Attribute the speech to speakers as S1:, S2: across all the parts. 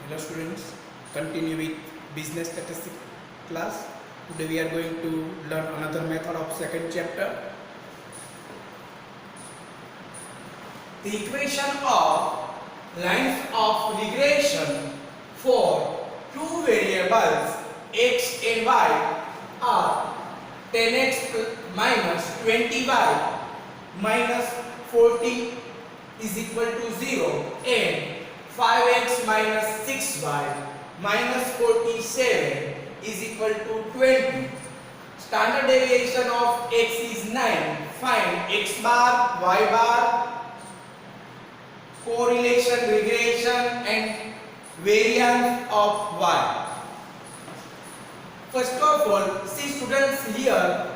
S1: Hello students, continue with business statistics class. Today we are going to learn another method of second chapter. The equation of lines of regression for two variables x and y are 10x minus 20y minus 40 is equal to 0 and 5x minus 6y minus 47 is equal to 20. Standard deviation of x is 9. Find x bar, y bar, correlation, regression and variance of y. First of all, see students, here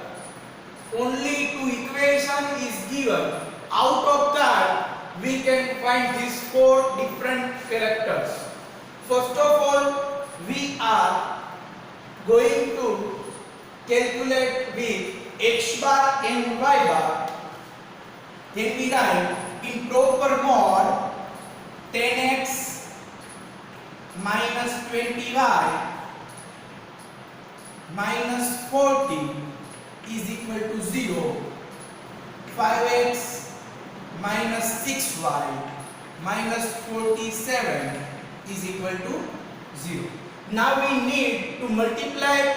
S1: only two equation is given. Out of that we can find these four different characters. First of all, we are going to calculate with x bar and y bar. Then we write in proper mode 10x minus 20y minus 40 is equal to 0. 5x minus 6y minus 47 is equal to 0. Now we need to multiply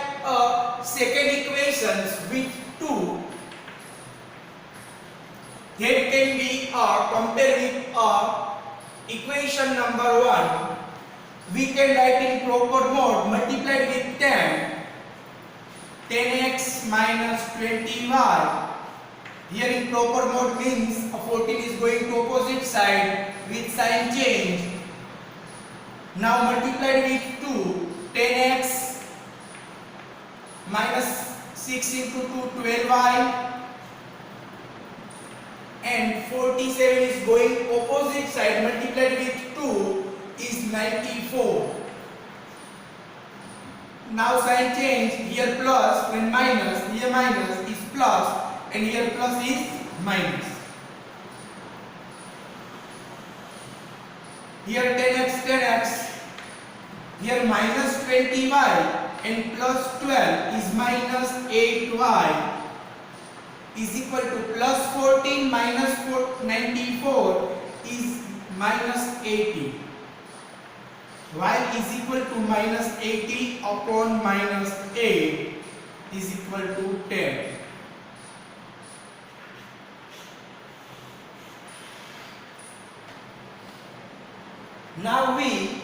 S1: second equations with 2. That can be compared with equation number 1. We can write in proper mode multiplied with 10x minus 20y. Here in proper mode means 14 is going to opposite side with sign change. Now multiplied with 2, 10x minus 6 into 2, 12y and 47 is going opposite side multiplied with 2 is 94. Now sign change, here plus and minus, here minus is plus and here plus is minus. Here 10x, here minus 20y and plus 12 is minus 8y is equal to plus 14 minus 94 is minus 80. Y is equal to minus 80 upon minus 8 is equal to 10. Now we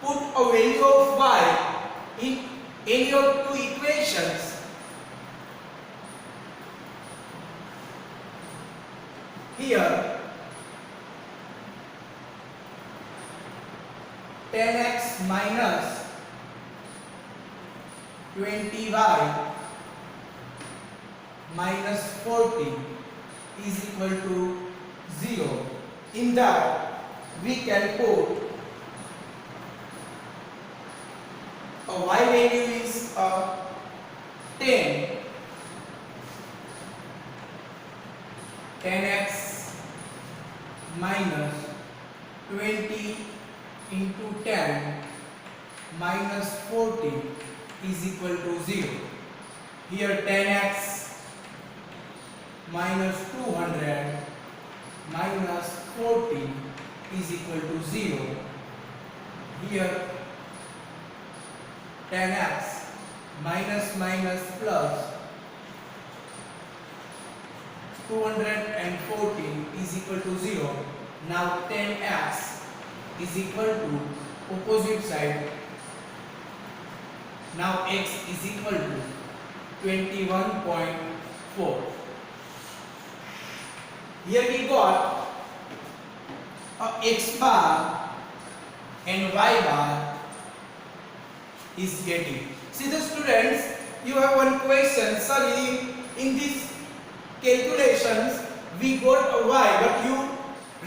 S1: put a value of y in any of two equations. Here 10x minus 20y minus 40 is equal to 0. In that we can put a y value is 10. 10x minus 20 into 10 minus 40 is equal to 0. Here 10x minus 200 minus 40 is equal to 0. Here 10x minus minus plus 214 is equal to 0. Now 10x is equal to opposite side. Now x is equal to 21.4. Here we got x bar and y bar is getting. See the students, you have one question. Sorry, in this calculations we got a y, but you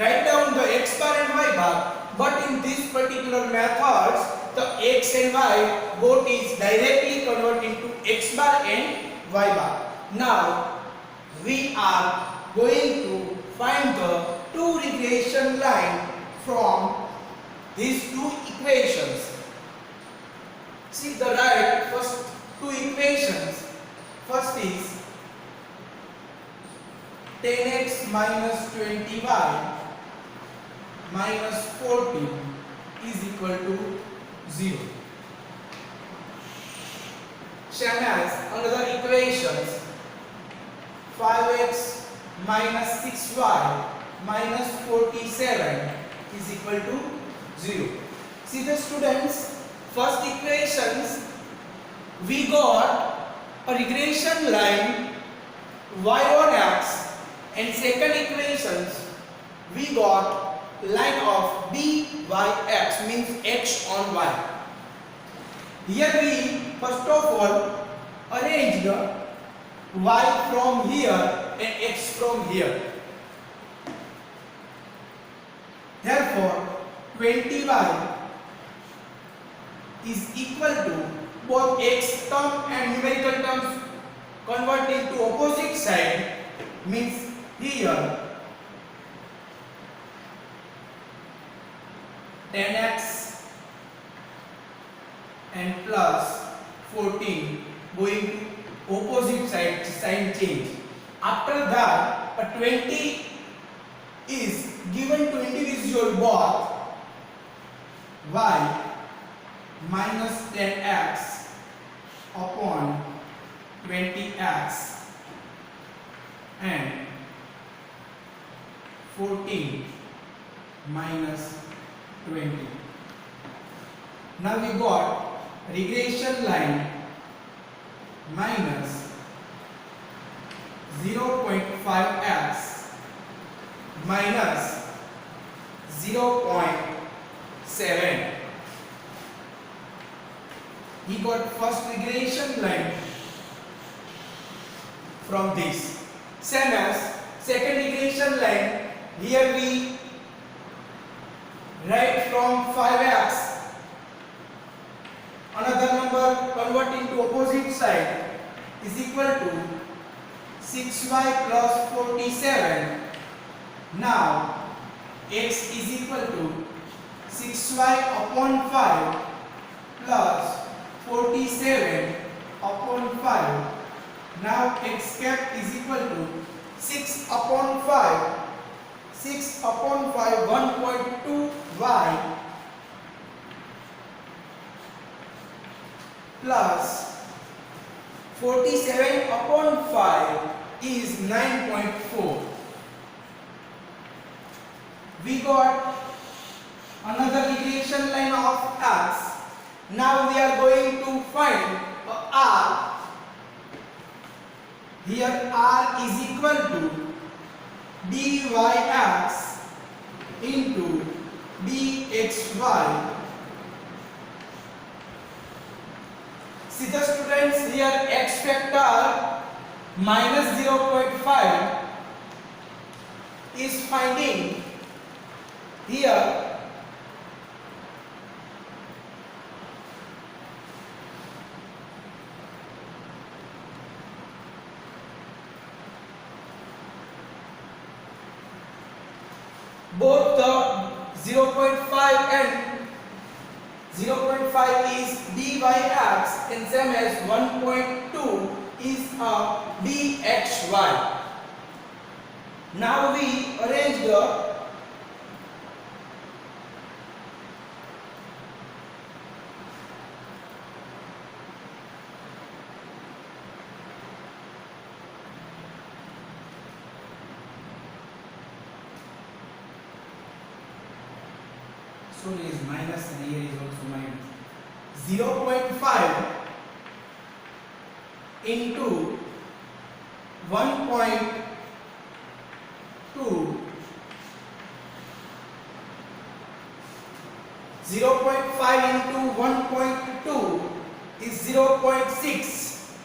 S1: write down the x bar and y bar. But in this particular methods, the x and y both is directly converted into x bar and y bar. Now we are going to find the two regression line from these two equations. See the right first two equations. First is 10x minus 20y minus 14 is equal to 0. Same as another equations 5x minus 6y minus 47 is equal to 0. See the students, first equations we got a regression line y on x, and second equations we got line of byx means x on y. Here we first of all arrange the y from here and x from here. Therefore 20y is equal to both x term and numerical terms convert into opposite side, means here 10x and plus 14 going to opposite side, sign change. After that a 20 is given to individual both y minus 10x upon 20x and 14 minus 20. Now we got regression line minus 0.5x minus 0.7. We got first regression line from this. Same as second regression line, here we write from 5x another number convert into opposite side is equal to 6y plus 47. Now x is equal to 6y upon 5 plus 47 upon 5. Now x cap is equal to 6 upon 5. 6 upon 5 1.2 y plus 47 upon 5 is 9.4. We got another regression line of x. Now we are going to find r. Here r is equal to dyx into dxy. See the students, here x factor minus 0.5 is finding here both the 0.5 and 0.5 is dyx and same as 1.2 is dxy. Now we arrange the is minus and here is also minus. 0.5 into 1.2 0.5 into 1.2 is 0.6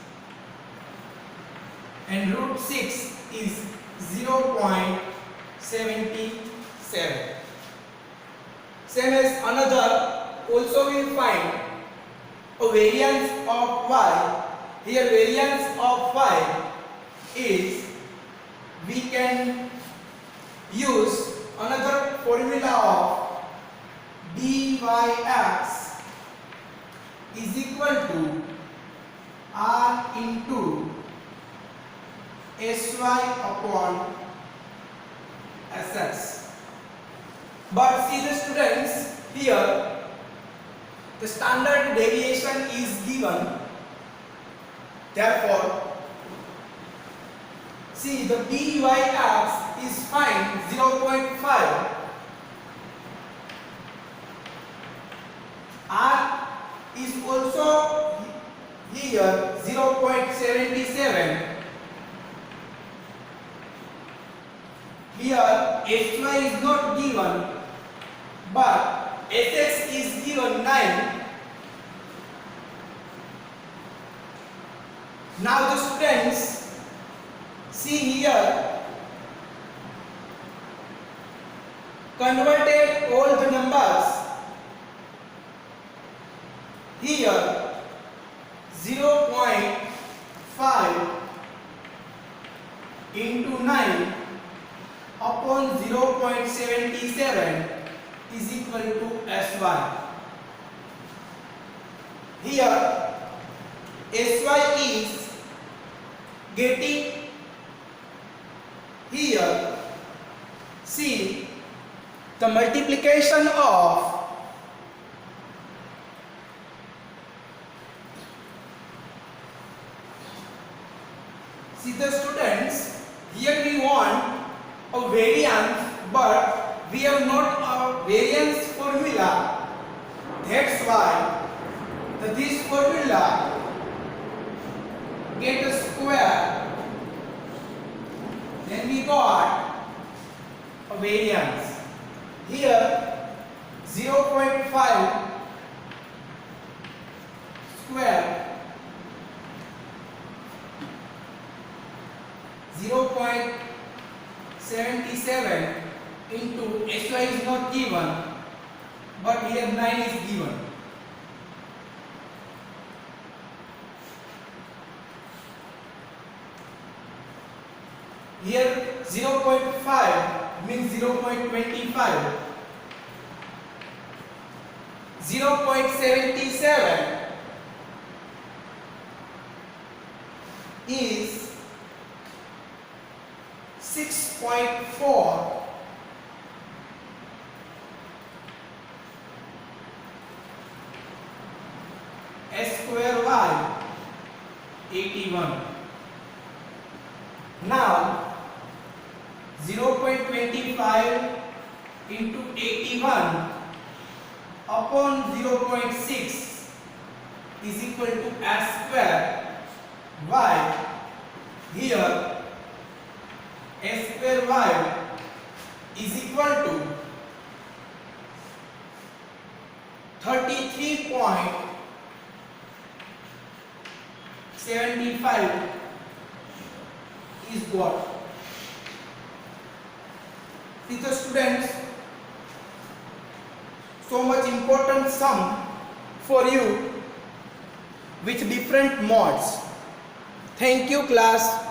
S1: and root 6 is 0.77. Same as another, also we find a variance of y. Here variance of y is we can use another formula of dyx is equal to r into sy upon ss. But see the students, here the standard deviation is given, therefore see the dyx is find 0.5, r is also here 0.77, here sy is not given but ss is given 9. Now the students see here, converted all the numbers, here 0.5 into 9 upon 0.77 is equal to sy. Here sy is getting, here see the multiplication of the students, here we want a variance but we have not a variance formula, that's why this formula get a square, then we got a variance. Here 0.5 square 0.77 into sy is not given but here 9 is given. Here 0.5 means 0.25, 0.77 is 6.4, s square y 81. Now 0.25 into 81 upon 0.6 is equal to s square y. Here s square y is equal to 33.75 is what? See the students, so much important sum for you with different modes. Thank you class.